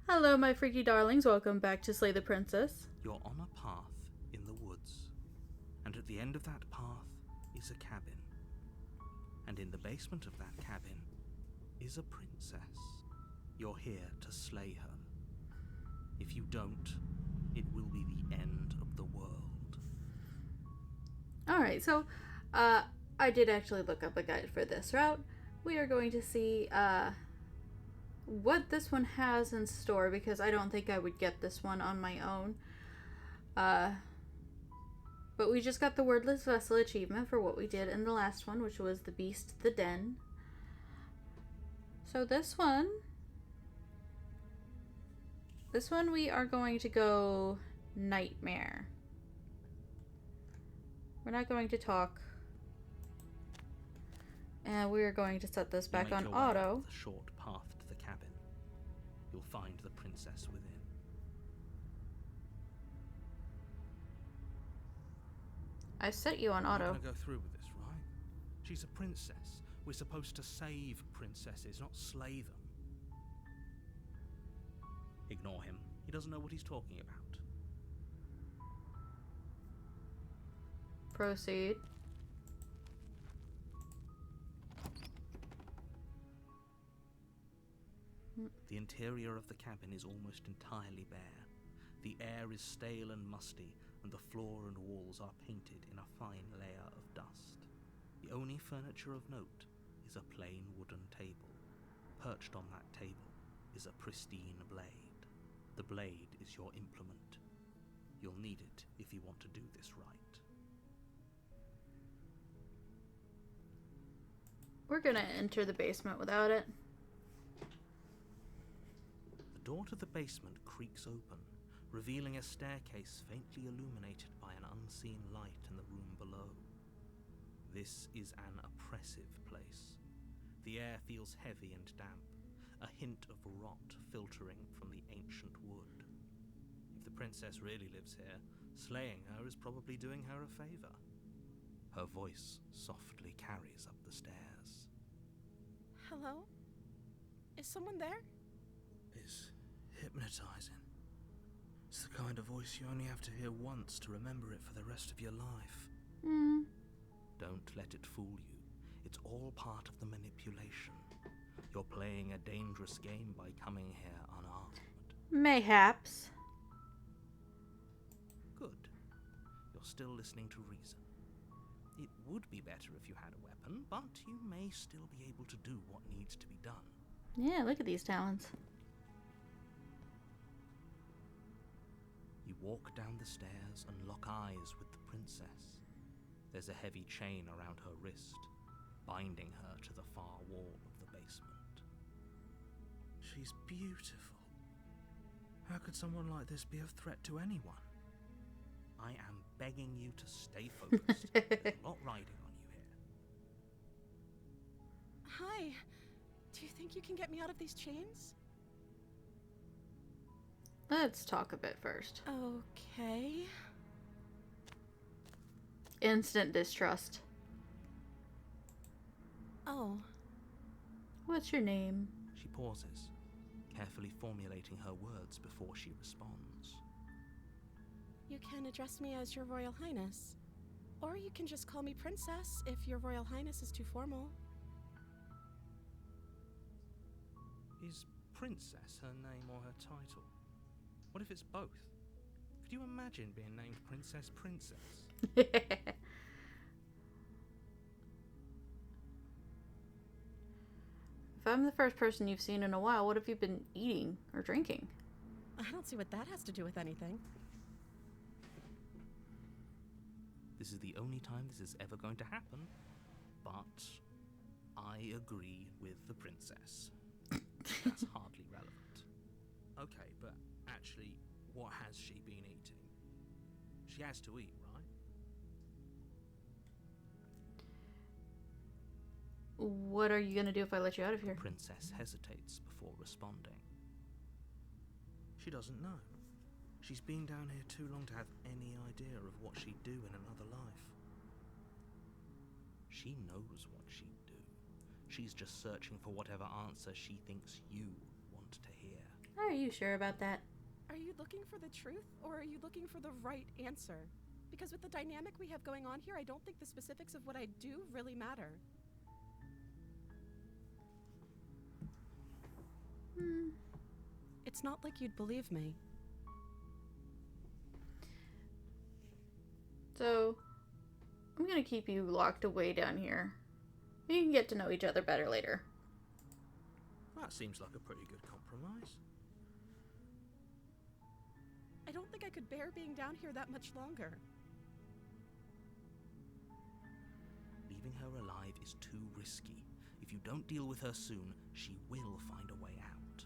Hello, my freaky darlings. Welcome back to Slay the Princess. You're on a path in the woods, and at the end of that path is a cabin. And in the basement of that cabin is a princess. You're here to slay her. If you don't, it will be the end of the world. Alright, so I did actually look up a guide for this route. We are going to see what this one has in store because I don't think I would get this one on my own. But we just got the Wordless Vessel achievement for what we did in the last one, which was the Beast the Den. So this one we are going to go Nightmare. We're not going to talk. And we're going to set this back on auto. The short path to the cabin. You'll find the princess within. I set you on auto. You're gonna go through with this, right? She's a princess. We're supposed to save princesses, not slay them. Ignore him. He doesn't know what he's talking about. Proceed. The interior of the cabin is almost entirely bare. The air is stale and musty, and the floor and walls are painted in a fine layer of dust. The only furniture of note is a plain wooden table. Perched on that table is a pristine blade. The blade is your implement. You'll need it if you want to do this right. We're gonna enter the basement without it. The door to the basement creaks open, revealing a staircase faintly illuminated by an unseen light in the room below. This is an oppressive place. The air feels heavy and damp, a hint of rot filtering from the ancient wood. If the princess really lives here, slaying her is probably doing her a favor. Her voice softly carries up the stairs. Hello? Is someone there? It's hypnotizing. It's the kind of voice you only have to hear once to remember it for the rest of your life. Don't let it fool you. It's all part of the manipulation. You're playing a dangerous game by coming here unarmed. Mayhaps. Good. You're still listening to reason. It would be better if you had a weapon, but you may still be able to do what needs to be done. Yeah, look at these talons. You walk down the stairs and lock eyes with the princess. There's a heavy chain around her wrist, binding her to the far wall of the basement. She's beautiful. How could someone like this be of threat to anyone? I am begging you to stay focused. There's a lot riding on you here. Hi. Do you think you can get me out of these chains? Let's talk a bit first. Okay. Instant distrust. Oh. What's your name? She pauses, carefully formulating her words before she responds. You can address me as Your Royal Highness. Or you can just call me Princess if Your Royal Highness is too formal. Is Princess her name or her title? What if it's both? Could you imagine being named Princess Princess? If I'm the first person you've seen in a while, what have you been eating or drinking? I don't see what that has to do with anything. This is the only time this is ever going to happen, but I agree with the princess. That's hardly relevant. Okay, but actually, what has she been eating? She has to eat, right? What are you gonna do if I let you out of here? The princess hesitates before responding. She doesn't know. She's been down here too long to have any idea of what she'd do in another life. She knows what she'd do. She's just searching for whatever answer she thinks you want to hear. Are you sure about that? Are you looking for the truth, or are you looking for the right answer? Because with the dynamic we have going on here, I don't think the specifics of what I do really matter. It's not like you'd believe me. So, I'm gonna keep you locked away down here. We can get to know each other better later. That seems like a pretty good compromise. I don't think I could bear being down here that much longer. Leaving her alive is too risky. If you don't deal with her soon, she will find a way out.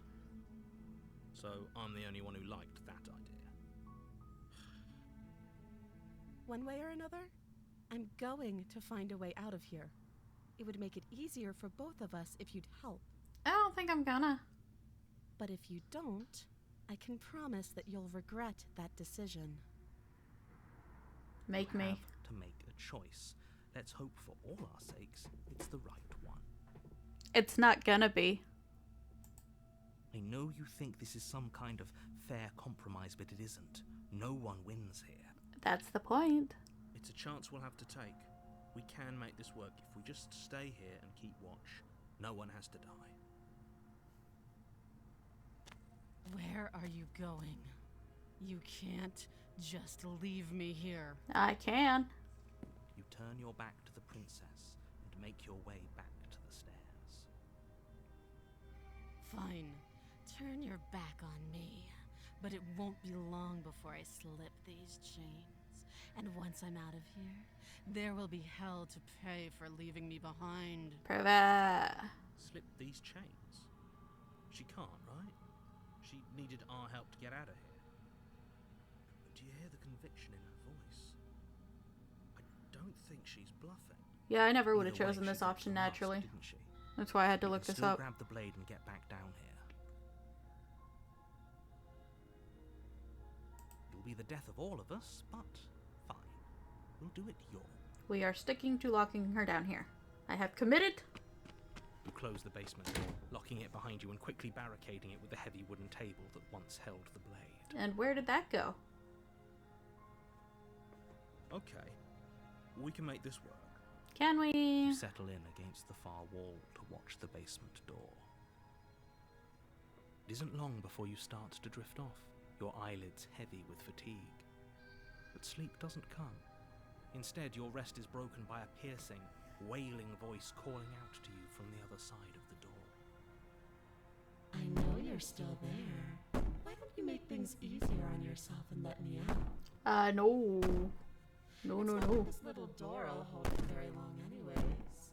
So I'm the only one who liked that idea. One way or another, I'm going to find a way out of here. It would make it easier for both of us if you'd help. I don't think I'm gonna. But if you don't, I can promise that you'll regret that decision. Make You me. have to make a choice. Let's hope for all our sakes it's the right one. It's not gonna be. I know you think this is some kind of fair compromise, but it isn't. No one wins here. That's the point. It's a chance we'll have to take. We can make this work if we just stay here and keep watch. No one has to die. Where are you going? You can't just leave me here. I can. You turn your back to the princess and make your way back to the stairs. Fine. Turn your back on me. But it won't be long before I slip these chains. And once I'm out of here, there will be hell to pay for leaving me behind. Prove it. Slip these chains? She can't, right? She needed our help to get out of here. Do you hear the conviction in her voice? I don't think she's bluffing. Yeah, I never would have Either way, chosen she this got option the mask, naturally. didn't she? That's why I had to You look can this still up. grab the blade and get back down here. It'll be the death of all of us, but fine. We'll do it your way. We are sticking to locking her down here. I have committed. You close the basement door, locking it behind you and quickly barricading it with the heavy wooden table that once held the blade. And where did that go? Okay, we can make this work. Can we? You settle in against the far wall to watch the basement door. It isn't long before you start to drift off, your eyelids heavy with fatigue. But sleep doesn't come. Instead, your rest is broken by a piercing, wailing voice calling out to you from the other side of the door. I know you're still there. Why don't you make things easier on yourself and let me out? No. No, no, It's not no. like this little door will hold it very long anyways.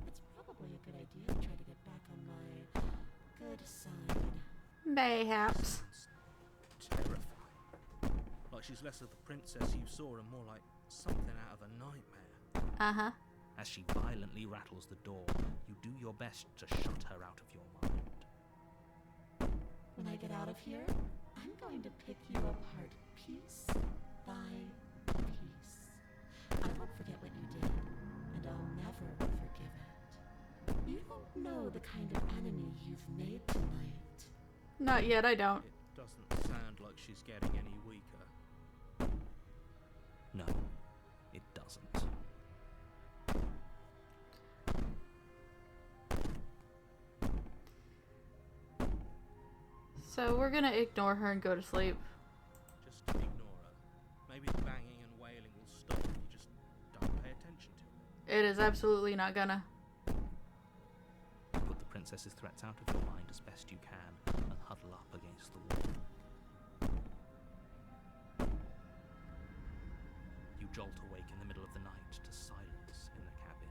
It's probably a good idea to try to get back on my good side. Mayhaps. Sounds terrifying. Like she's less of the princess you saw and more like something out of a nightmare. Uh-huh. As she violently rattles the door, you do your best to shut her out of your mind. When I get out of here, I'm going to pick you apart piece by piece. I won't forget what you did, and I'll never forgive it. You don't know the kind of enemy you've made tonight. Not yet, I don't. It doesn't sound like she's getting any weaker. No, it doesn't. So we're gonna ignore her and go to sleep. Just ignore her. Maybe the banging and wailing will stop if you just don't pay attention to it. It is absolutely not gonna. Put the princess's threats out of your mind as best you can and huddle up against the wall. You jolt awake in the middle of the night to silence in the cabin.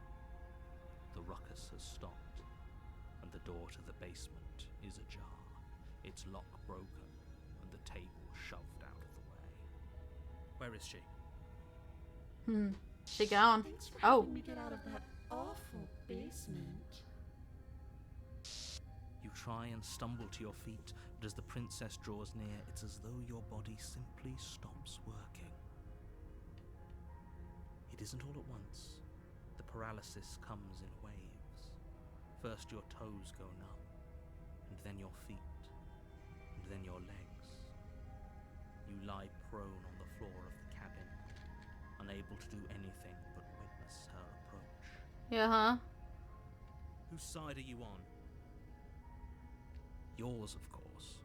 The ruckus has stopped, and the door to the basement is ajar, its lock broken, and the table shoved out of the way. Where is she? She gone. Thanks for Oh. helping me get out of that awful basement. You try and stumble to your feet, but as the princess draws near, it's as though your body simply stops working. It isn't all at once. The paralysis comes in waves. First your toes go numb, and then your feet, then your legs. You lie prone on the floor of the cabin, unable to do anything but witness her approach. Yeah, huh? Whose side are you on? Yours, of course.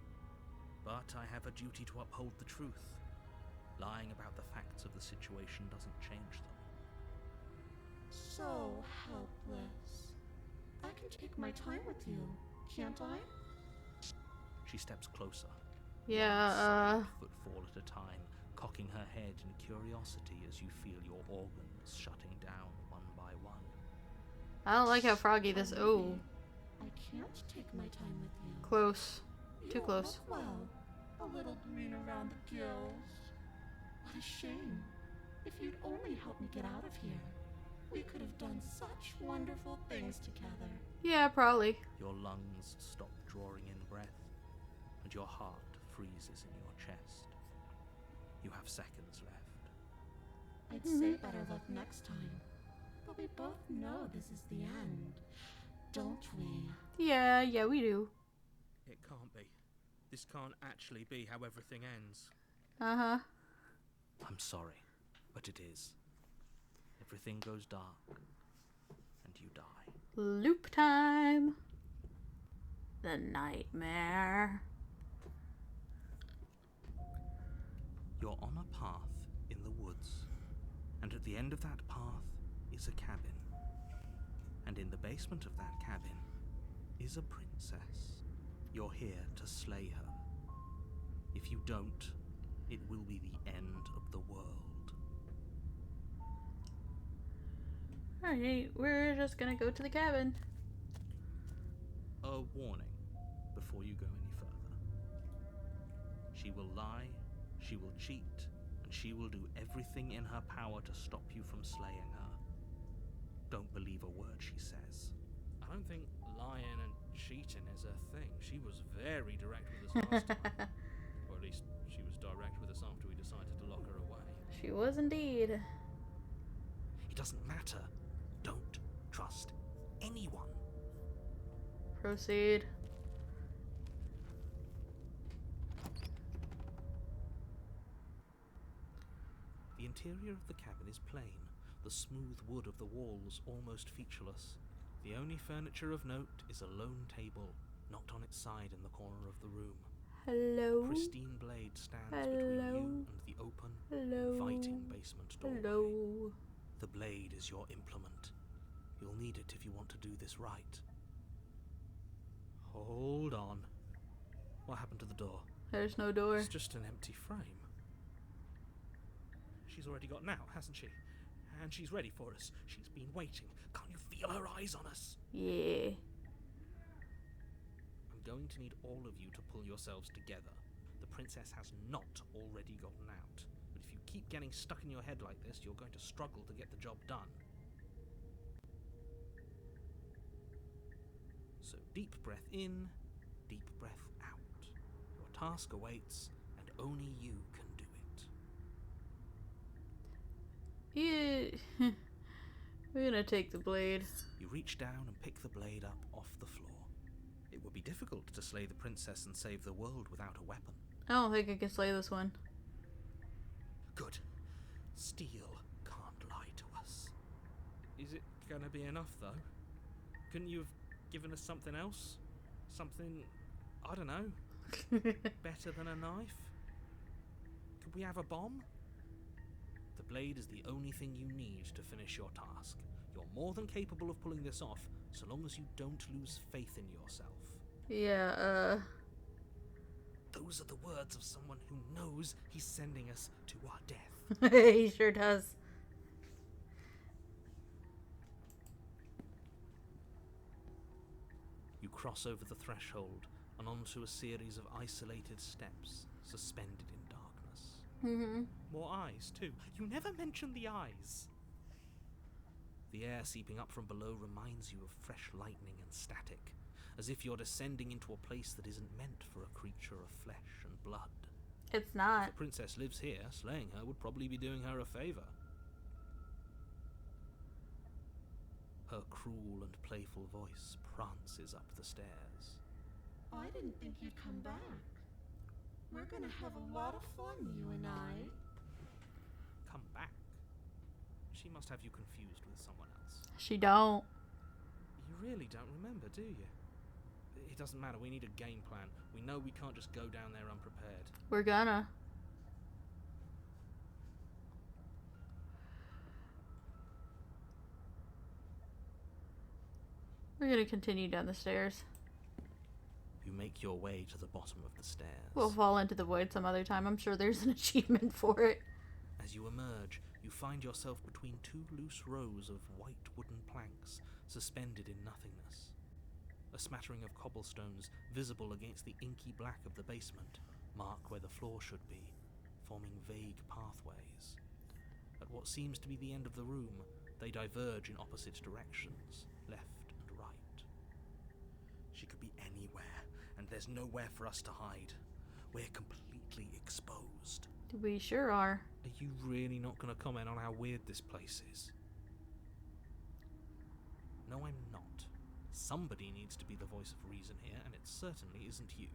But I have a duty to uphold the truth. Lying about the facts of the situation doesn't change them. So helpless. I can take my time with you, can't I? She steps closer. Yeah, One silent footfall at a time, cocking her head in curiosity as you feel your organs shutting down one by one. I don't like how froggy this. Oh, I can't take my time with you. close. Too You close. look well. A little green around the gills. What a shame. If you'd only helped me get out of here, we could have done such wonderful things together. Yeah, probably. Your lungs stop drawing in breath, and your heart freezes in your chest. You have seconds left. I'd say better luck next time. But we both know this is the end, don't we? Yeah, we do. It can't be. This can't actually be how everything ends. Uh-huh. I'm sorry, but it is. Everything goes dark, and you die. Loop time. The nightmare. You're on a path in the woods, and at the end of that path is a cabin. And in the basement of that cabin is a princess. You're here to slay her. If you don't, it will be the end of the world. Alright, we're just gonna go to the cabin. A warning before you go any further. She will lie, she will cheat, and she will do everything in her power to stop you from slaying her. Don't believe a word she says. I don't think lying and cheating is her thing. She was very direct with us last time. Or at least she was direct with us after we decided to lock her away. She was indeed. It doesn't matter. Don't trust anyone. Proceed. The interior of the cabin is plain, the smooth wood of the walls almost featureless. The only furniture of note is a lone table, knocked on its side in the corner of the room. Hello. A pristine blade stands Hello. between you and the open, inviting basement doorway. Hello. The blade is your implement. You'll need it if you want to do this right. Hold on. What happened to the door? There's no door. It's just an empty frame. She's already gotten out, hasn't she? And she's ready for us. She's been waiting. Can't you feel her eyes on us? Yeah. I'm going to need all of you to pull yourselves together. The princess has not already gotten out. But if you keep getting stuck in your head like this, you're going to struggle to get the job done. So deep breath in, deep breath out. Your task awaits, and only you can do it. Yeah. We're gonna take the blade. You reach down and pick the blade up off the floor. It would be difficult to slay the princess and save the world without a weapon. I don't think I can slay this one. Good. Steel can't lie to us. Is it gonna be enough, though? Couldn't you have given us something else? Something, I don't know, better than a knife? Could we have a bomb? The blade is the only thing you need to finish your task. You're more than capable of pulling this off, so long as you don't lose faith in yourself. Yeah, Those are the words of someone who knows he's sending us to our death. he sure does. You cross over the threshold and onto a series of isolated steps, suspended in darkness. Mm-hmm. More eyes, too. You never mention the eyes. The air seeping up from below reminds you of fresh lightning and static, as if you're descending into a place that isn't meant for a creature of flesh and blood. It's If not. the princess lives here, slaying her would probably be doing her a favor. Her cruel and playful voice prances up the stairs. I didn't think you'd come back. We're gonna have a lot of fun, you and I. Come back? She must have you confused with someone else. She don't. You really don't remember, do you? It doesn't matter, we need a game plan. We know we can't just go down there unprepared. We're gonna. We're gonna continue down the stairs. You make your way to the bottom of the stairs. We'll fall into the void some other time. I'm sure there's an achievement for it. As you emerge, you find yourself between two loose rows of white wooden planks suspended in nothingness. A smattering of cobblestones visible against the inky black of the basement mark where the floor should be, forming vague pathways. At what seems to be the end of the room, they diverge in opposite directions, left and right. She could be anywhere, and there's nowhere for us to hide. We're completely exposed. We sure are. Are you really not going to comment on how weird this place is? No, I'm not. Somebody needs to be the voice of reason here, and it certainly isn't you.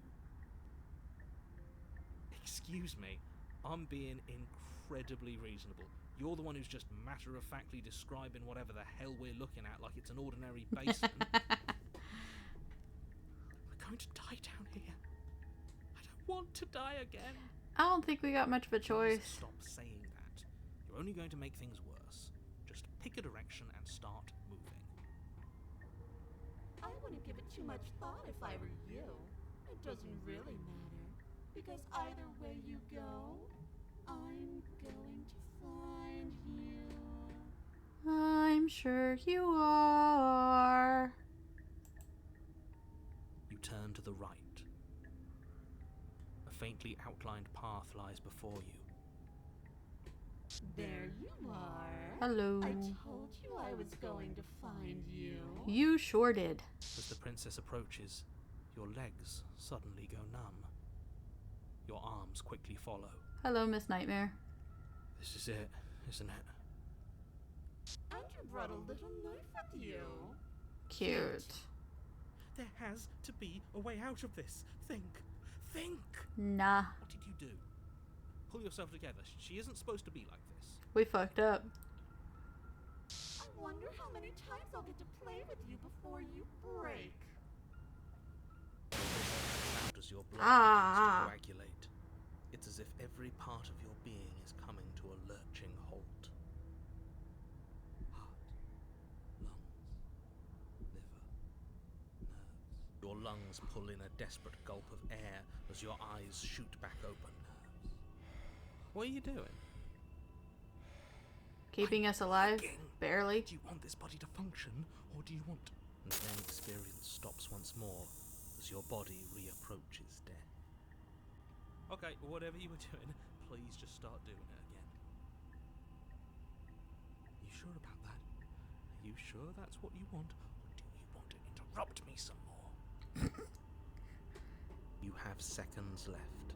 Excuse me, I'm being incredibly reasonable. You're the one who's just matter-of-factly describing whatever the hell we're looking at like it's an ordinary basement. We're going to die down here. I don't want to die again. I don't think we got much of a choice. Stop saying that. You're only going to make things worse. Just pick a direction and start moving. I wouldn't give it too much thought if I were you. It doesn't really matter. Because either way you go, I'm going to find you. I'm sure you are. You turn to the right. A faintly outlined path lies before you. There you are. Hello. I told you I was going to find you. You sure did. As the princess approaches, your legs suddenly go numb. Your arms quickly follow. Hello, Miss Nightmare. This is it, isn't it? And you brought a little knife with you. Cute. There has to be a way out of this. Think. Nah. What did you do? Pull yourself together. She isn't supposed to be like this. We fucked up. I wonder how many times I'll get to play with you before you break. Out as your blood Ah. begins to coagulate. It's as if every part of your being is coming to a lurching halt. Heart, lungs, liver, nerves. Your lungs pull in a desperate gulp of air as your eyes shoot back open. What are you doing? Keeping us alive? Thinking. Barely. Do you want this body to function, or do you want... And then experience stops once more as your body reapproaches death. Okay, whatever you were doing, please just start doing it again. You sure about that? Are you sure that's what you want, or do you want to interrupt me some more? You have seconds left.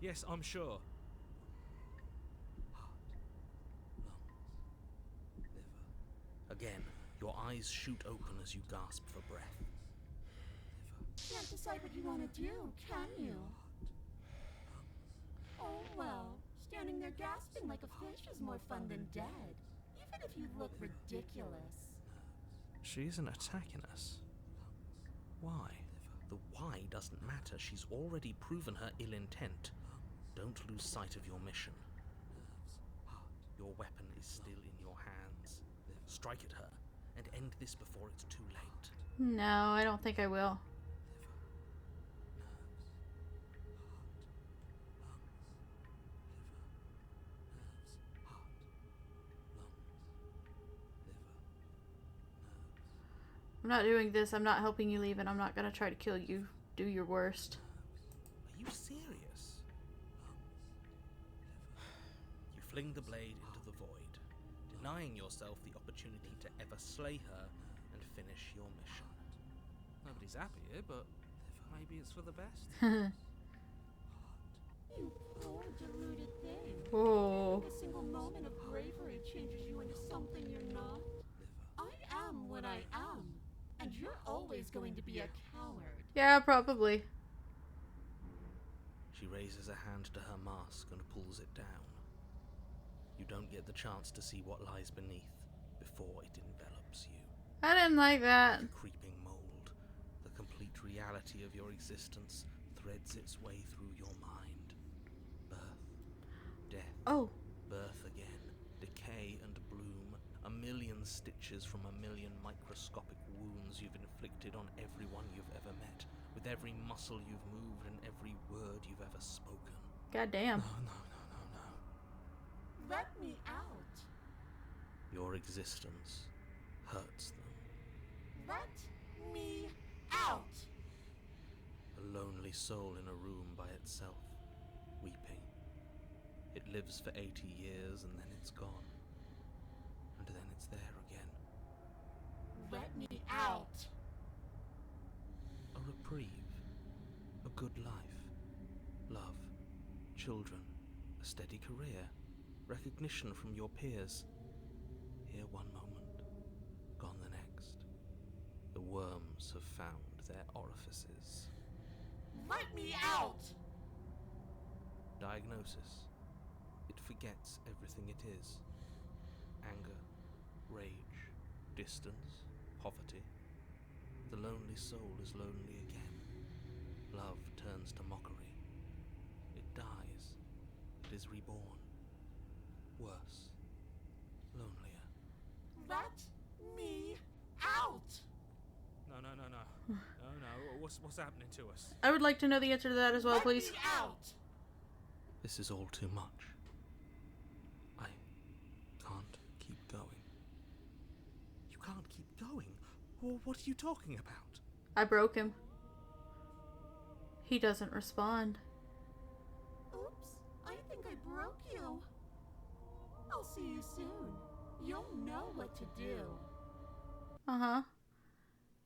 Yes, I'm sure. Heart, lungs, liver. Again, your eyes shoot open as you gasp for breath. Liver, Can't decide what you want to do, can you? Oh well, standing there gasping like a fish is more fun than dead. Even if you look ridiculous. she isn't attacking us. Why? The why doesn't matter. She's already proven her ill intent. Don't lose sight of your mission. Your weapon is still in your hands. Strike at her and end this before it's too late. No, I don't think I will. I'm not doing this. I'm not helping you leave, and I'm not gonna try to kill you. Do your worst. Are you serious? You fling the blade into the void, denying yourself the opportunity to ever slay her and finish your mission. Nobody's happy here, but maybe it's for the best. You poor deluded thing. Oh. A single moment of bravery changes you into something you're not. I am what I am, and you're always going to be a coward. Yeah, probably. She raises a hand to her mask and pulls it down. You don't get the chance to see what lies beneath before it envelops you. I didn't like that. The creeping mold, the complete reality of your existence threads its way through your mind. Birth, death, Oh, birth again, decay and bloom, a million stitches from a million microscopic wounds you've inflicted on everyone you've ever met, with every muscle you've moved and every word you've ever spoken. goddamn. No. Let me out. Your existence hurts them. Let me out. A lonely soul in a room by itself, weeping. It lives for 80 years and then it's gone. And then it's there again. Let me out. A reprieve. A good life. Love. Children. A steady career. Recognition from your peers. Here one moment, gone the next. The worms have found their orifices. Let me out. Diagnosis. It forgets everything it is. Anger, rage, distance, poverty. The lonely soul is lonely again. Love turns to mockery. It dies. It is reborn. Worse. Lonelier. Let me out. No. No. What's happening to us? I would like to know the answer to that as well, Let please. me out. This is all too much. I can't keep going. You can't keep going? Well, what are you talking about? I broke him. He doesn't respond. Oops, I think I broke you. I'll see you soon. You'll know what to do. Uh-huh.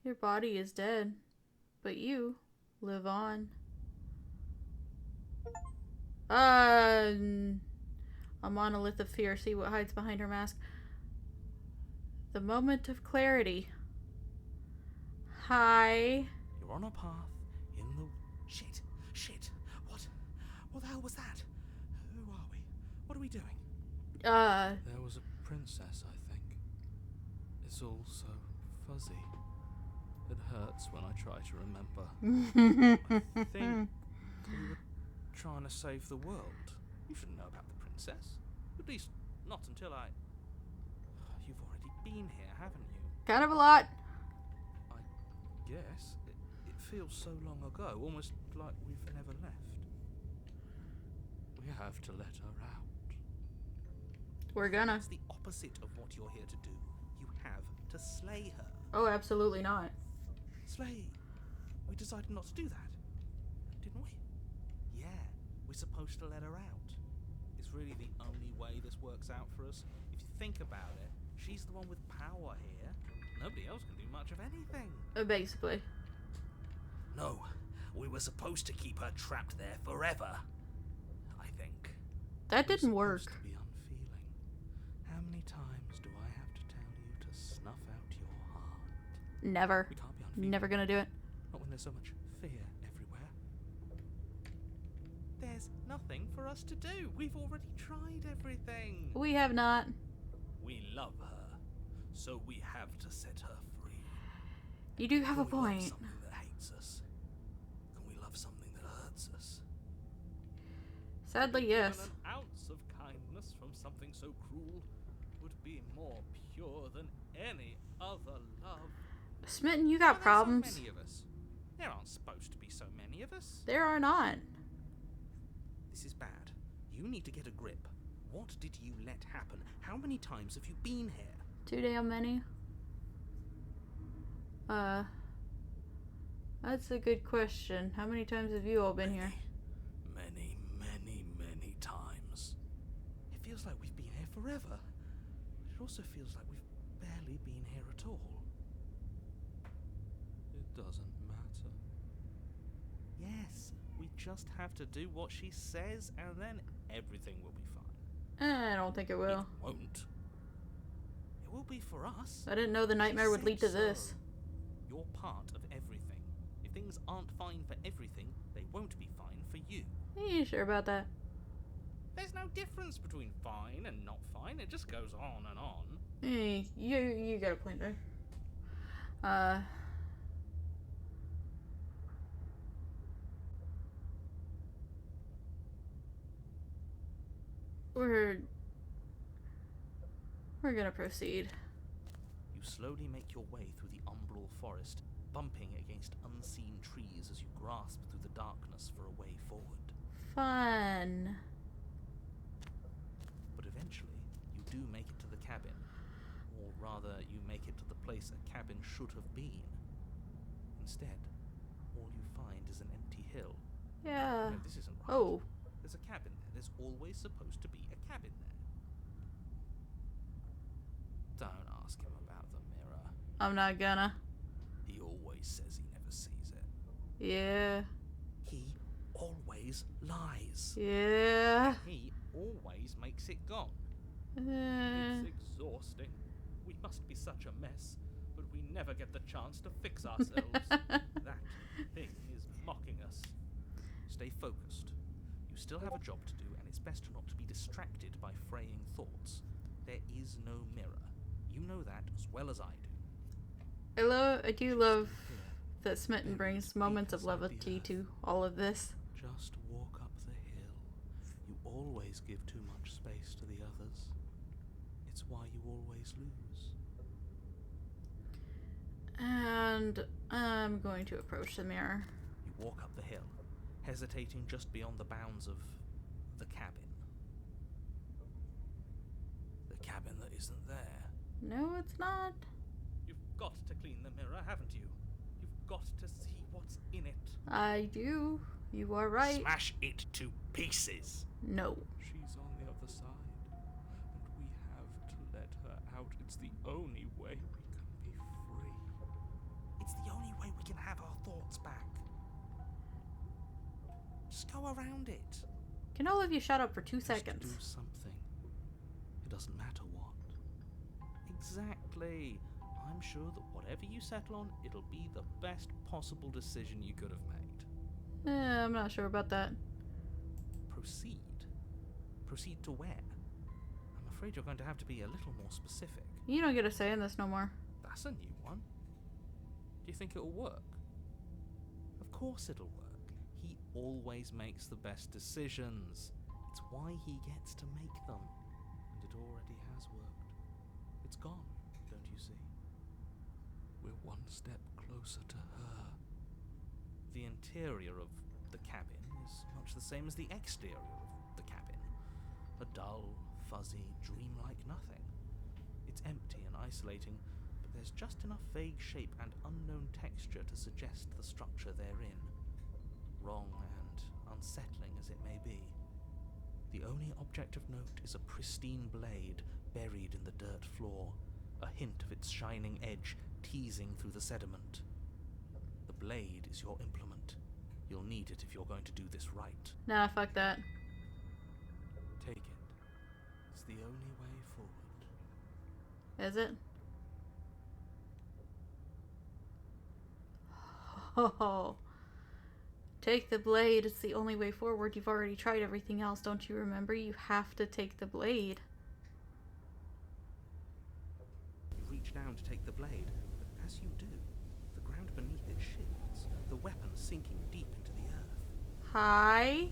Your body is dead, but you live on. A monolith of fear. See what hides behind her mask. The moment of clarity. Hi. You're on a path in the... Shit! What the hell was that? Who are we? What are we doing? There was a princess, I think. It's all so fuzzy. It hurts when I try to remember. I think we were trying to save the world. You shouldn't know about the princess. At least, not until I... You've already been here, haven't you? Kind of a lot. I guess. It feels so long ago, almost like we've never left. We have to let her out. We're gonna. It's the opposite of what you're here to do. You have to slay her. Oh, absolutely not. Slay. We decided not to do that, didn't we? Yeah, we're supposed to let her out. It's really the only way this works out for us. If you think about it, she's the one with power here. Nobody else can do much of anything. Basically. No, we were supposed to keep her trapped there forever. I think. That You're didn't work. supposed to be unfeeling. How many times do I have to tell you to snuff out your heart? Never. We can't be unfeeling. Never gonna do it. Not when there's so much fear everywhere. There's nothing for us to do. We've already tried everything. We have not. We love her, so we have to set her free. You do have a Can we love point. something that hates us? Can we love something that hurts us? Sadly, Even yes. an ounce of kindness from something so cruel would be more pure than any other love. Smitten, you Why got are there problems. So many of us. There aren't supposed to be so many of us. There are not. This is bad. You need to get a grip. What did you let happen? How many times have you been here? Too damn many. That's a good question. How many times have you all been here? Many, many, many times. It feels like we've been here forever. But it also feels like we've barely been here at all. It doesn't matter. Yes, we just have to do what she says and then everything will be fine. I don't think it will. It won't. It will be for us. I didn't know the nightmare would said lead to so. this. You're part of everything. If things aren't fine for everything, they won't be fine for you. ain't sure about that. There's no difference between fine and not fine. It just goes on and on. Hey, you got a point there. We're gonna proceed. You slowly make your way through the umbral forest, bumping against unseen trees as you grasp through the darkness for a way forward. Fun. But eventually, you do make it to the cabin. Or rather, you make it to the place a cabin should have been. Instead, all you find is an empty hill. Yeah. No, this isn't right. Oh. There's a cabin there. There's always supposed to be a cabin there. Don't ask him about the mirror. I'm not gonna. He always says he never sees it. Yeah. He always lies. Yeah. He always makes it gone. Uh, It's exhausting. We must be such a mess, but we never get the chance to fix ourselves. That thing is mocking us. Stay focused. You still have a job to do, and it's best not to be distracted by fraying thoughts. There is no mirror. You know that as well as I do. I do love that Smitten brings moments of levity to all of this. Just walk up the hill. You always give too much space to the others. It's why you always lose. And I'm going to approach the mirror. You walk up the hill, hesitating just beyond the bounds of the cabin. The cabin that isn't there. No, it's not. You've got to clean the mirror, haven't you? You've got to see what's in it. I do. You are right. Smash it to pieces. No. She's on the other side, and we have to let her out. It's the only way we can be free. It's the only way we can have our thoughts back. Just go around it. Can all of you shut up for 2 Just seconds? do something. It doesn't matter what. Exactly. I'm sure that whatever you settle on, it'll be the best possible decision you could have made. I'm not sure about that. Proceed. Proceed to where? I'm afraid you're going to have to be a little more specific. You don't get a say in this no more. That's a new one. Do you think it'll work? Of course it'll work. He always makes the best decisions. It's why he gets to make them. And it already has worked. It's gone, don't you see? We're one step closer to her. The interior of the cabin is much the same as the exterior of the cabin. A dull, fuzzy, dreamlike nothing. It's empty and isolating, but there's just enough vague shape and unknown texture to suggest the structure therein. Wrong and unsettling as it may be. The only object of note is a pristine blade buried in the dirt floor, a hint of its shining edge teasing through the sediment. The blade is your implement. You'll need it if you're going to do this right. Nah, fuck that. Take it. It's the only way forward. Is it? Oh. Take the blade. It's the only way forward. You've already tried everything else. Don't you remember? You have to take the blade. You reach down to take the blade, but as you do, the ground beneath it shifts, the weapon sinking deep into the earth. Hi.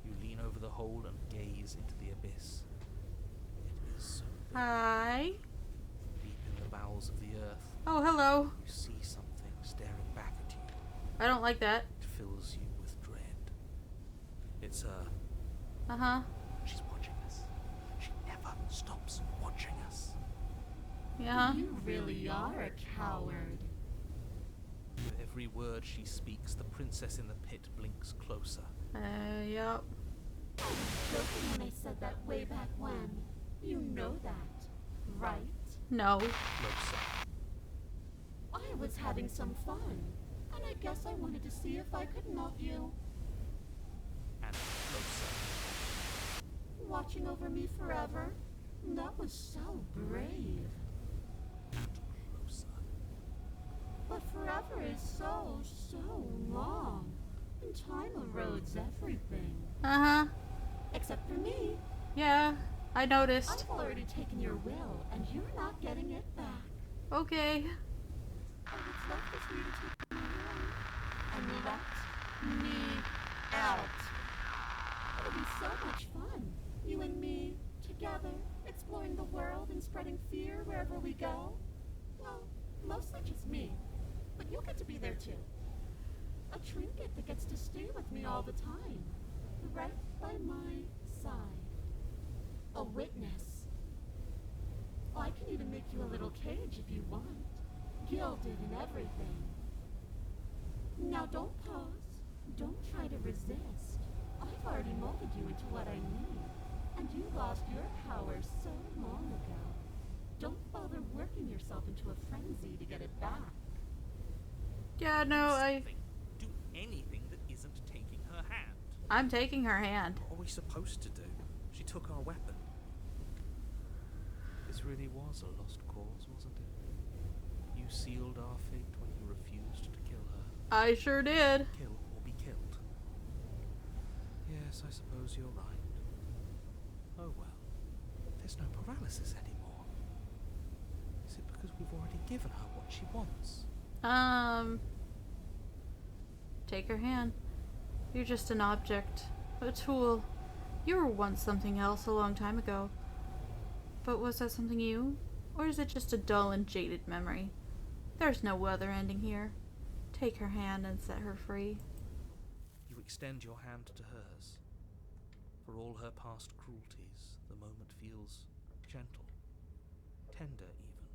You lean over the hole and gaze into the abyss. It is so big, Hi. deep in the bowels of the earth. Oh, hello. You see something staring back at you. I don't like that. It fills you with dread. It's her. Uh-huh. She's watching us. She never stops watching us. Yeah. You really are a coward. With every word she speaks, the princess in the pit blinks closer. Yep. Joking when I said that way back when. You know that, right? No. Closer. I was having some fun, and I guess I wanted to see if I could knock you. And closer. Watching over me forever? That was so brave. And closer. But forever is so long. and time erodes everything. Uh-huh. Except for me. Yeah, I noticed. I've already taken your will, and you're not getting it back. Okay. All that's left is for you to take my hand and let me out. It'll be so much fun. You and me, together, exploring the world and spreading fear wherever we go. Well, mostly just me. But you'll get to be there too. A trinket that gets to stay with me all the time. Right by my side. A witness. I can even make you a little cage if you want. Gilded and everything. Now don't pause. Don't try to resist. I've already molded you into what I need. And you lost your power so long ago. Don't bother working yourself into a frenzy to get it back. Yeah, no, Do anything that isn't taking her hand. I'm taking her hand. What are we supposed to do? She took our weapon. This really was a lost cause, wasn't it? You sealed our fate when you refused to kill her. I sure did. Kill or be killed. Yes, I suppose you're right. Oh well. There's no paralysis anymore. Is it because we've already given her what she wants? Take her hand. You're just an object. A tool. You were once something else a long time ago. But was that something you? Or is it just a dull and jaded memory? There's no other ending here. Take her hand and set her free. You extend your hand to hers. For all her past cruelties, the moment feels gentle, tender even.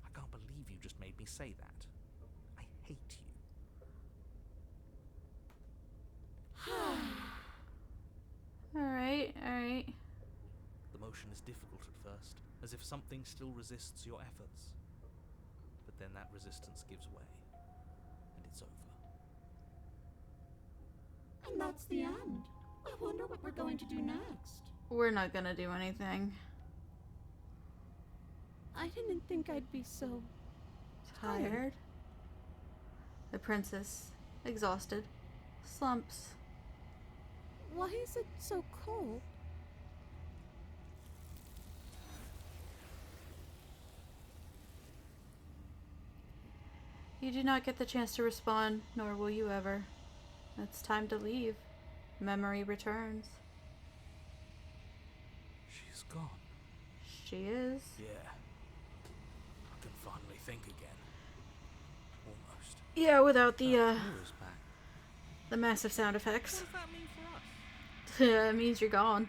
I can't believe you just made me say that. I hate you. Alright. The motion is difficult at first, as if something still resists your efforts. But then that resistance gives way, and it's over. And that's the end. I wonder what we're going to do next. We're not gonna do anything. I didn't think I'd be so... Tired. The princess, exhausted, slumps. Why is it so cold? You do not get the chance to respond, nor will you ever. It's time to leave. Memory returns. She's gone. She is. Yeah. I can finally think again. Almost. Yeah, without the Laura's back. the massive sound What effects. does that mean for us? It means you're gone.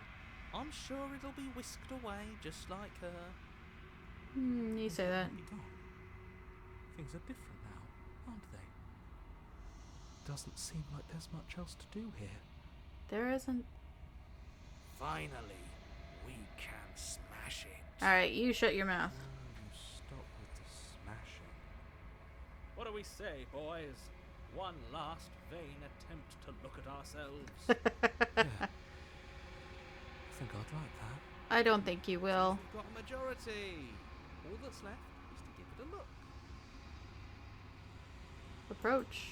I'm sure it'll be whisked away, just like her. You say that. Be gone. Things are different now, aren't they? Doesn't seem like there's much else to do here. There isn't. Finally, we can smash it. Alright, you shut your mouth. You stop with the smashing. What do we say, boys? One last vain attempt to look at ourselves. Yeah. I think I'd like that. I don't think you will. We've got a majority. All that's left is to give it a look. Approach.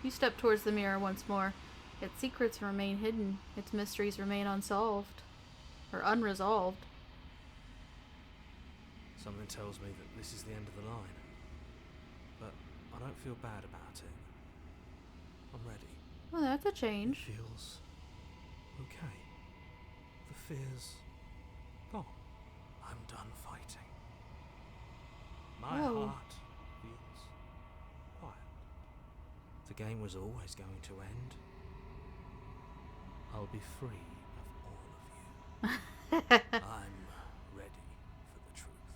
You step towards the mirror once more. Its secrets remain hidden. Its mysteries remain unsolved. Or unresolved. Something tells me that this is the end of the line. But I don't feel bad about it. I'm ready. Well, that's a It change. feels okay. The fear's gone. I'm done fighting. My Whoa. heart feels quiet. The game was always going to end. I'll be free of all of you. I'm ready for the truth.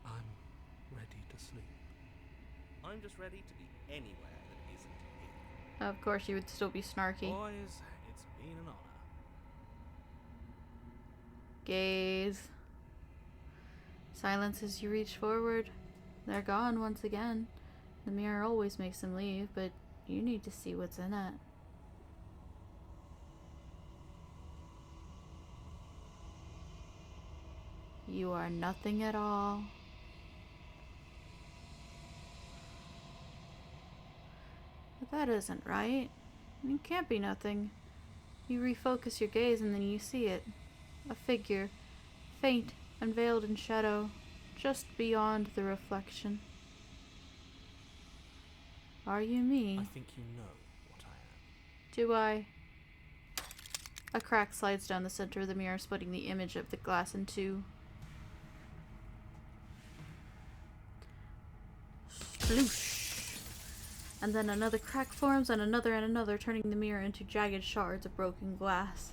I'm ready to sleep. I'm just ready to be anywhere that isn't here. Of course, you would still be snarky. Boys, it's been an honor. Gaze. Silence as you reach forward. They're gone once again. The mirror always makes them leave, but you need to see what's in it. You are nothing at all. But that isn't right. It can't be nothing. You refocus your gaze and then you see it. A figure, faint and veiled in shadow, just beyond the reflection. Are you me? I think you know what I am. Do I? A crack slides down the center of the mirror, splitting the image of the glass in two. Sploosh! And then another crack forms, and another, turning the mirror into jagged shards of broken glass.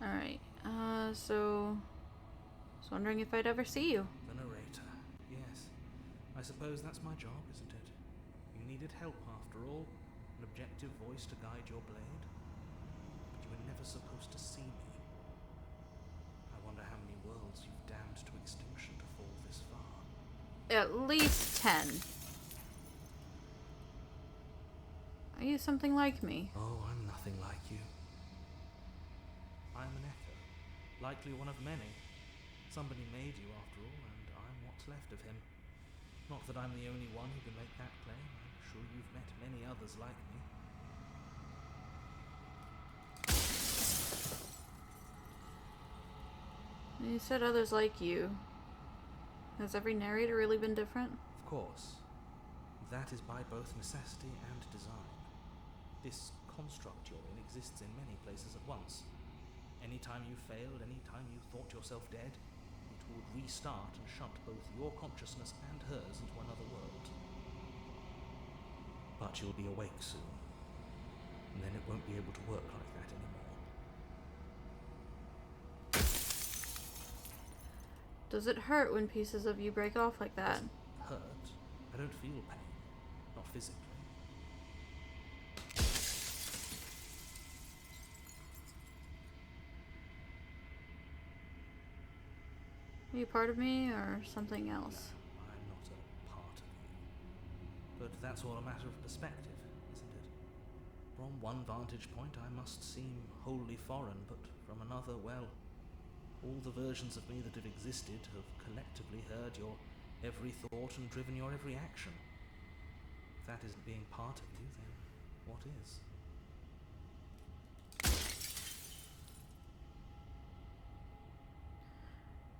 Alright, so... I was wondering if I'd ever see you. The narrator. Yes. I suppose that's my job, isn't it? You needed help after all. An objective voice to guide your blade. But you were never supposed to see me. I wonder how many worlds you've damned to extinction to fall this far. At least 10. Are you something like me? Oh, I'm nothing like you. I'm an echo. Likely one of many. Somebody made you after all, and I'm what's left of him. Not that I'm the only one who can make that claim. I'm sure you've met many others like me. You said others like you. Has every narrator really been different? Of course. That is by both necessity and design. This construct you're in exists in many places at once. Anytime you failed, anytime you thought yourself dead, it would restart and shunt both your consciousness and hers into another world. But you'll be awake soon, and then it won't be able to work like that anymore. Does it hurt when pieces of you break off like that? Hurt? I don't feel pain. Not physically. Are you part of me or something else? No, I'm not a part of you. But that's all a matter of perspective, isn't it? From one vantage point I must seem wholly foreign, but from another, well, all the versions of me that have existed have collectively heard your every thought and driven your every action. If that isn't being part of you, then what is?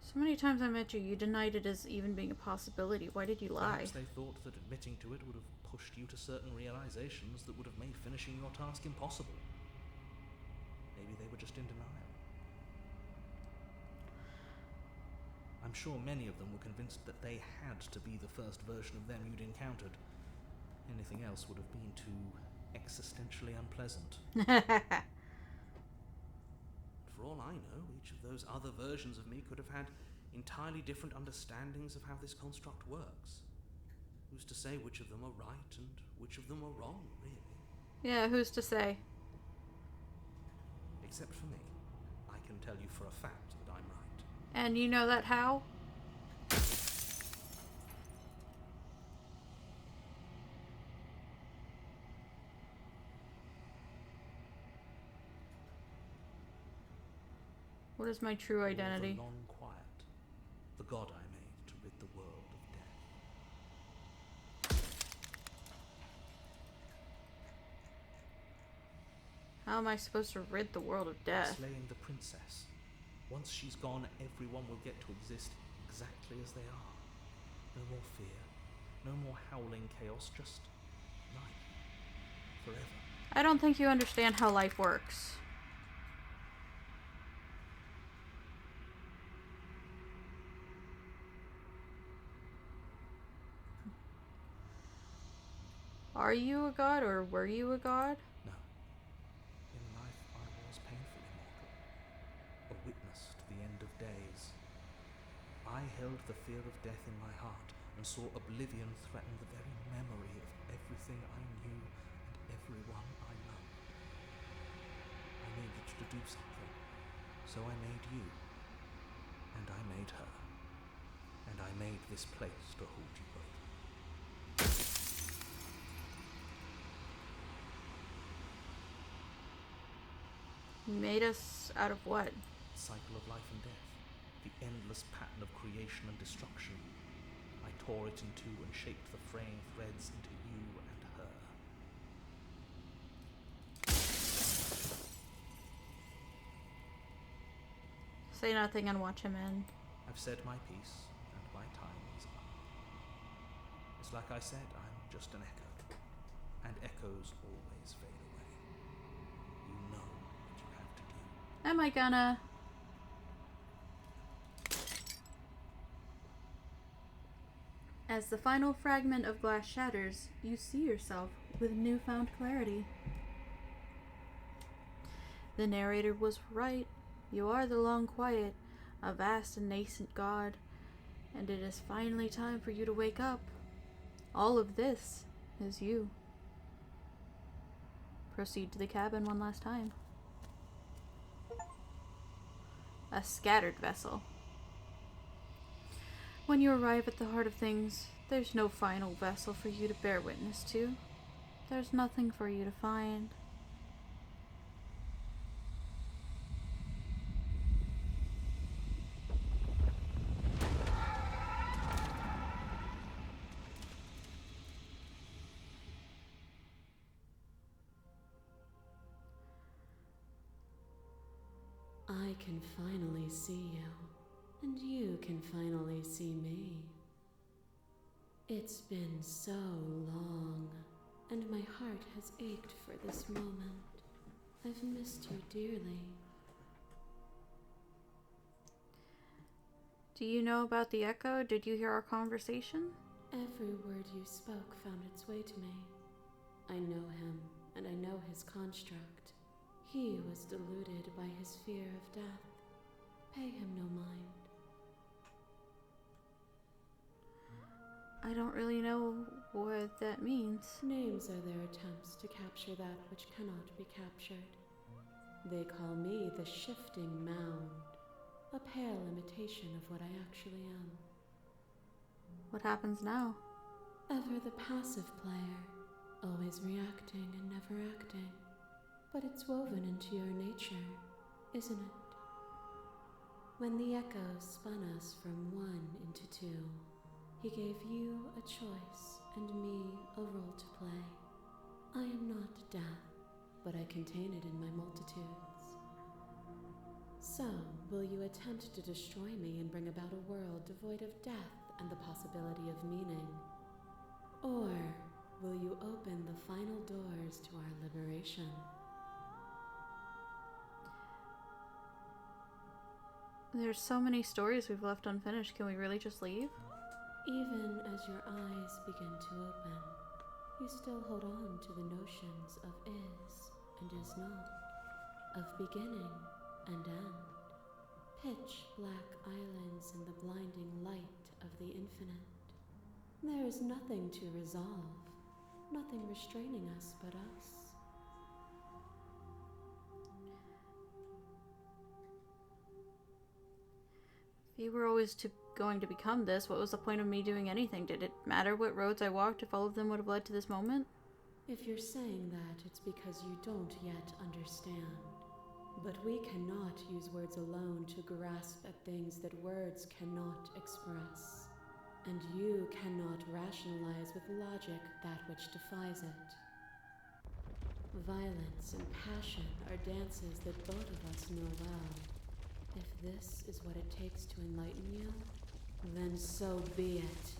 So many times I met you, you denied it as even being a possibility. Why did you lie? Perhaps they thought that admitting to it would have pushed you to certain realizations that would have made finishing your task impossible. Maybe they were just in denial. I'm sure many of them were convinced that they had to be the first version of them you'd encountered. Anything else would have been too existentially unpleasant. For all I know, each of those other versions of me could have had entirely different understandings of how this construct works. Who's to say which of them are right and which of them are wrong, really? Yeah, who's to say? Except for me. I can tell you for a fact that I'm right. And you know that how? What is my true identity? The long quiet. The god I made to rid the world of death. How am I supposed to rid the world of death? Slaying the princess. Once she's gone, everyone will get to exist exactly as they are. No more fear. No more howling chaos, just life. Forever. I don't think you understand how life works. Are you a god, or were you a god? No. In life I was painfully mortal. A witness to the end of days. I held the fear of death in my heart and saw oblivion threaten the very memory of everything I knew and everyone I loved. I needed to do something, so I made you. And I made her. And I made this place to hold you both. Made us out of what? Cycle of life and death. The endless pattern of creation and destruction. I tore it in two and shaped the fraying threads into you and her. Say nothing and watch him end. I've said my piece, and my time is up. It's like I said, I'm just an echo. And echoes always fade away. You know what you have to do. Am I gonna? As the final fragment of glass shatters, you see yourself with newfound clarity. The narrator was right. You are the Long Quiet, a vast and nascent god, and it is finally time for you to wake up. All of this is you. Proceed to the cabin one last time. A scattered vessel. When you arrive at the heart of things, there's no final vessel for you to bear witness to. There's nothing for you to find. I can finally see you, and you can finally see me. It's been so long, and my heart has ached for this moment. I've missed you dearly. Do you know about the echo? Did you hear our conversation? Every word you spoke found its way to me. I know him, and I know his construct. He was deluded by his fear of death. Pay him no mind. I don't really know what that means. Names are their attempts to capture that which cannot be captured. They call me the Shifting Mound, a pale imitation of what I actually am. What happens now? Ever the passive player, always reacting and never acting. But it's woven into your nature, isn't it? When the echoes spun us from one into two, he gave you a choice and me a role to play. I am not death, but I contain it in my multitudes. So, will you attempt to destroy me and bring about a world devoid of death and the possibility of meaning? Or will you open the final doors to our liberation? There's so many stories we've left unfinished. Can we really just leave? Even as your eyes begin to open, you still hold on to the notions of is and is not, of beginning and end, pitch black islands in the blinding light of the infinite. There is nothing to resolve, nothing restraining us but us. If you were always going to become this, what was the point of me doing anything? Did it matter what roads I walked if all of them would have led to this moment? If you're saying that, it's because you don't yet understand. But we cannot use words alone to grasp at things that words cannot express. And you cannot rationalize with logic that which defies it. Violence and passion are dances that both of us know well. If this is what it takes to enlighten you, then so be it.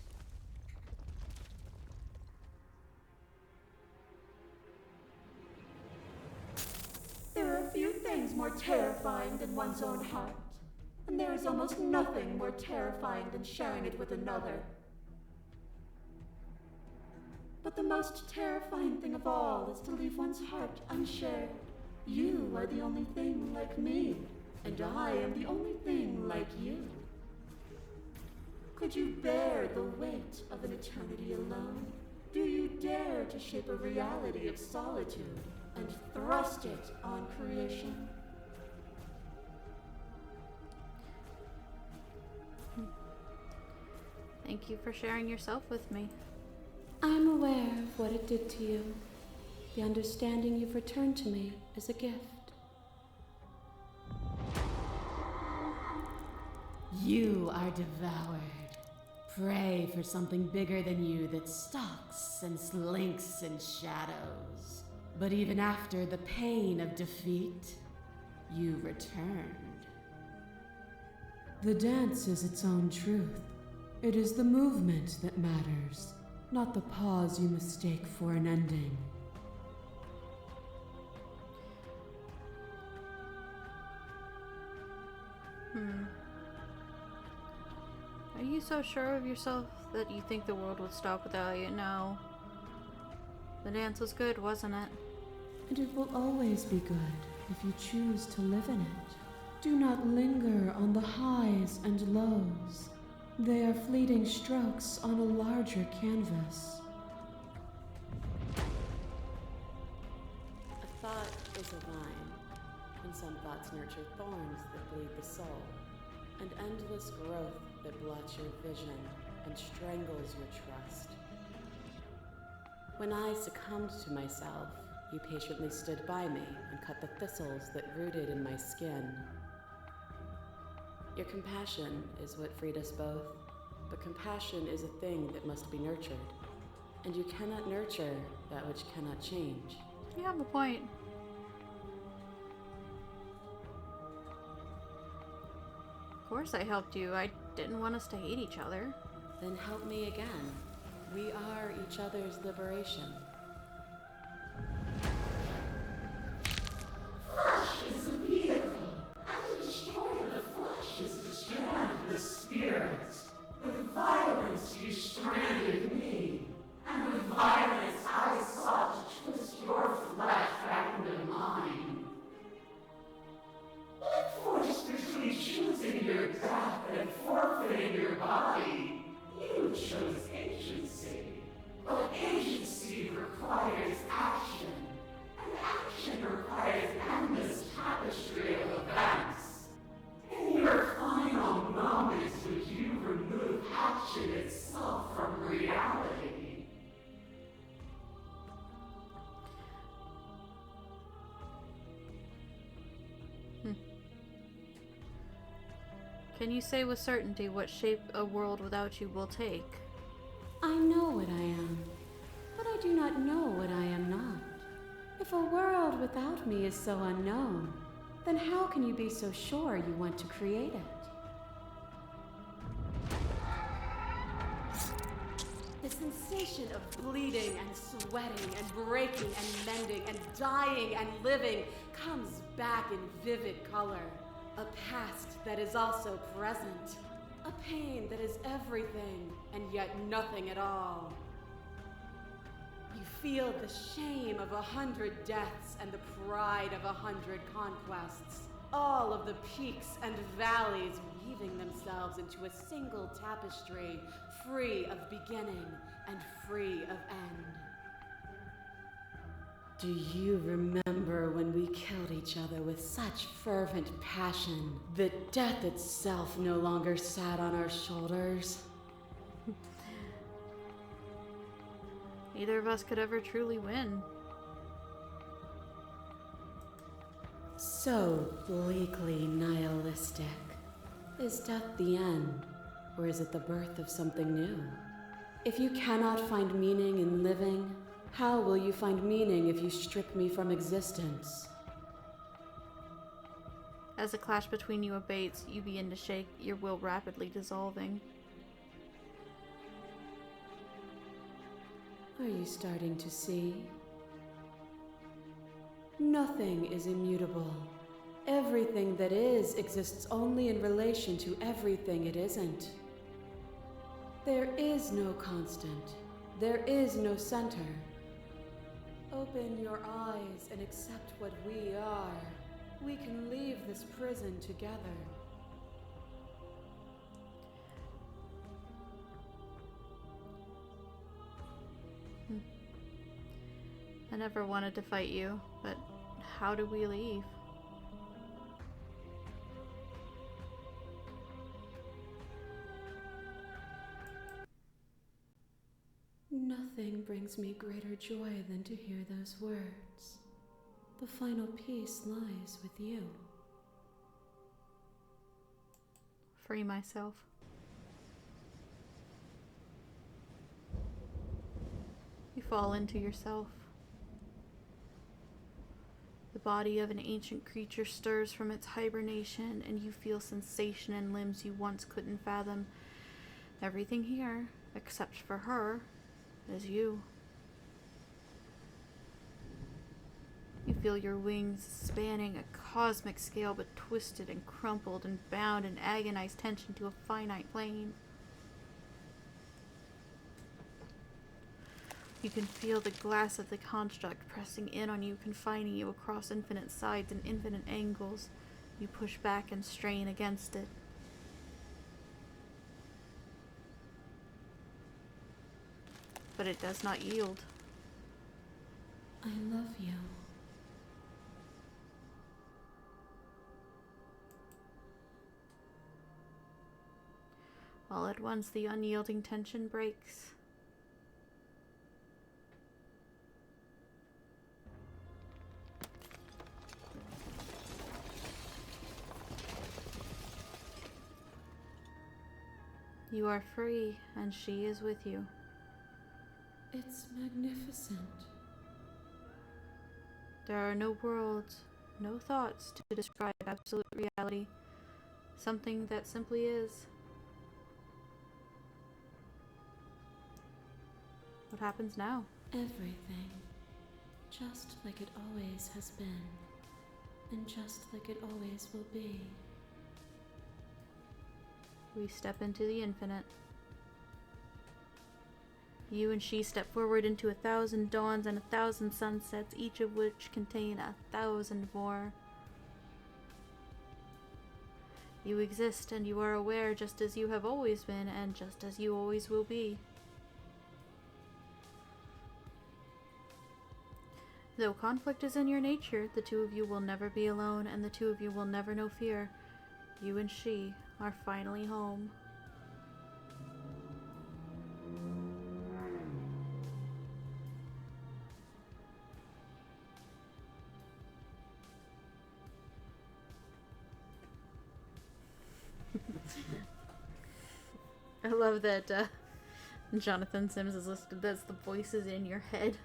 There are few things more terrifying than one's own heart, and there is almost nothing more terrifying than sharing it with another. But the most terrifying thing of all is to leave one's heart unshared. You are the only thing like me, and I am the only thing like you. Could you bear the weight of an eternity alone? Do you dare to shape a reality of solitude and thrust it on creation? Thank you for sharing yourself with me. I'm aware of what it did to you. The understanding you've returned to me is a gift. You are devoured. Prey for something bigger than you that stalks and slinks in shadows. But even after the pain of defeat, you returned. The dance is its own truth. It is the movement that matters, not the pause you mistake for an ending. Are you so sure of yourself that you think the world would stop without you? No. The dance was good, wasn't it? And it will always be good if you choose to live in it. Do not linger on the highs and lows. They are fleeting strokes on a larger canvas. A thought is a vine, and some thoughts nurture thorns that bleed the soul, and endless growth that blots your vision and strangles your trust. When I succumbed to myself, you patiently stood by me and cut the thistles that rooted in my skin. Your compassion is what freed us both, but compassion is a thing that must be nurtured, and you cannot nurture that which cannot change. You have a point. Of course I helped you. I didn't want us to hate each other. Then help me again. We are each other's liberation. Flesh is a vehicle, and to destroy the flesh is to strand the spirit. With violence you stranded me, and with violence I sought to twist your flesh back into mine. Forced between choosing your death and forfeiting your body, you chose agency. But agency requires action, and action requires endless tapestry of events. In your final moments would you remove action itself from reality? Can you say with certainty what shape a world without you will take? I know what I am, but I do not know what I am not. If a world without me is so unknown, then how can you be so sure you want to create it? The sensation of bleeding and sweating and breaking and mending and dying and living comes back in vivid color. A past that is also present. A pain that is everything and yet nothing at all. You feel the shame of 100 deaths and the pride of 100 conquests. All of the peaks and valleys weaving themselves into a single tapestry, free of beginning and free of end. Do you remember when we killed each other with such fervent passion that death itself no longer sat on our shoulders? Neither of us could ever truly win. So bleakly nihilistic. Is death the end, or is it the birth of something new? If you cannot find meaning in living, how will you find meaning if you strip me from existence? As the clash between you abates, you begin to shake, your will rapidly dissolving. Are you starting to see? Nothing is immutable. Everything that is exists only in relation to everything it isn't. There is no constant. There is no center. Open your eyes and accept what we are. We can leave this prison together. I never wanted to fight you, but how do we leave? Nothing brings me greater joy than to hear those words. The final peace lies with you. free myself. You fall into yourself. The body of an ancient creature stirs from its hibernation, and you feel sensation in limbs you once couldn't fathom. Everything here, except for her, is you. You feel your wings spanning a cosmic scale, but twisted and crumpled and bound in agonized tension to a finite plane. You can feel the glass of the construct pressing in on you, confining you across infinite sides and infinite angles. You push back and strain against it. But it does not yield. I love you. All at once, the unyielding tension breaks. You are free, and she is with you. It's magnificent. There are no words, no thoughts to describe absolute reality. Something that simply is. What happens now? Everything. Just like it always has been. And just like it always will be. We step into the infinite. You and she step forward into 1,000 dawns and 1,000 sunsets, each of which contain 1,000 more. You exist and you are aware just as you have always been and just as you always will be. Though conflict is in your nature, the two of you will never be alone and the two of you will never know fear. You and she are finally home. I love that Jonathan Sims is listed as the voices in your head.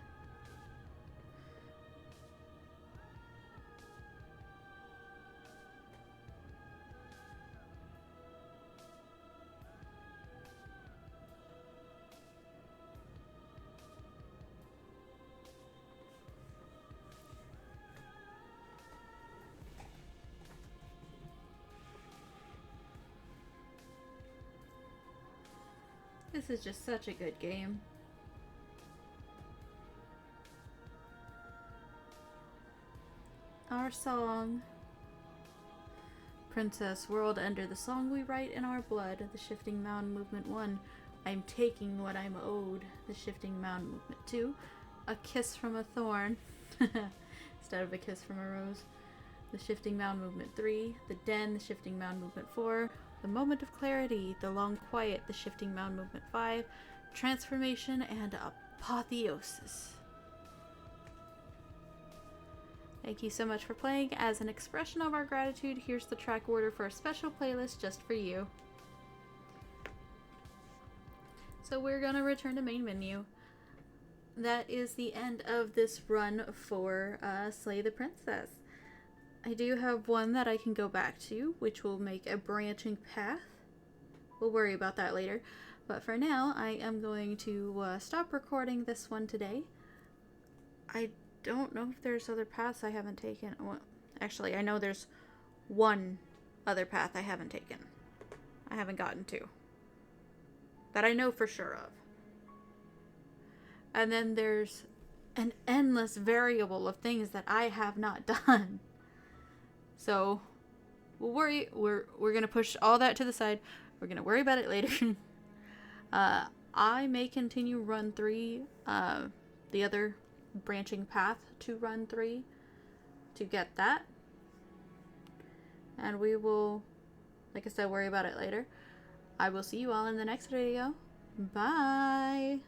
This is just such a good game. Our song. Princess World Ender, the song we write in our blood. The Shifting Mound Movement 1. I'm taking what I'm owed. The Shifting Mound Movement 2. A kiss from a thorn. Instead of a kiss from a rose. The Shifting Mound Movement 3. The Den. The Shifting Mound Movement 4. The Moment of Clarity, The Long Quiet, The Shifting Mound Movement 5, Transformation, and Apotheosis. Thank you so much for playing. As an expression of our gratitude, here's the track order for a special playlist just for you. So we're gonna return to main menu. That is the end of this run for Slay the Princess. I do have one that I can go back to, which will make a branching path. We'll worry about that later. But for now, I am going to stop recording this one today. I don't know if there's other paths I haven't taken. Well, actually, I know there's one other path I haven't taken. I haven't gotten to. That I know for sure of. And then there's an endless variable of things that I have not done. So, we're gonna push all that to the side. We're gonna worry about it later. I may continue run 3, the other branching path to run 3 to get that. And we will, like I said, worry about it later. I will see you all in the next video. Bye!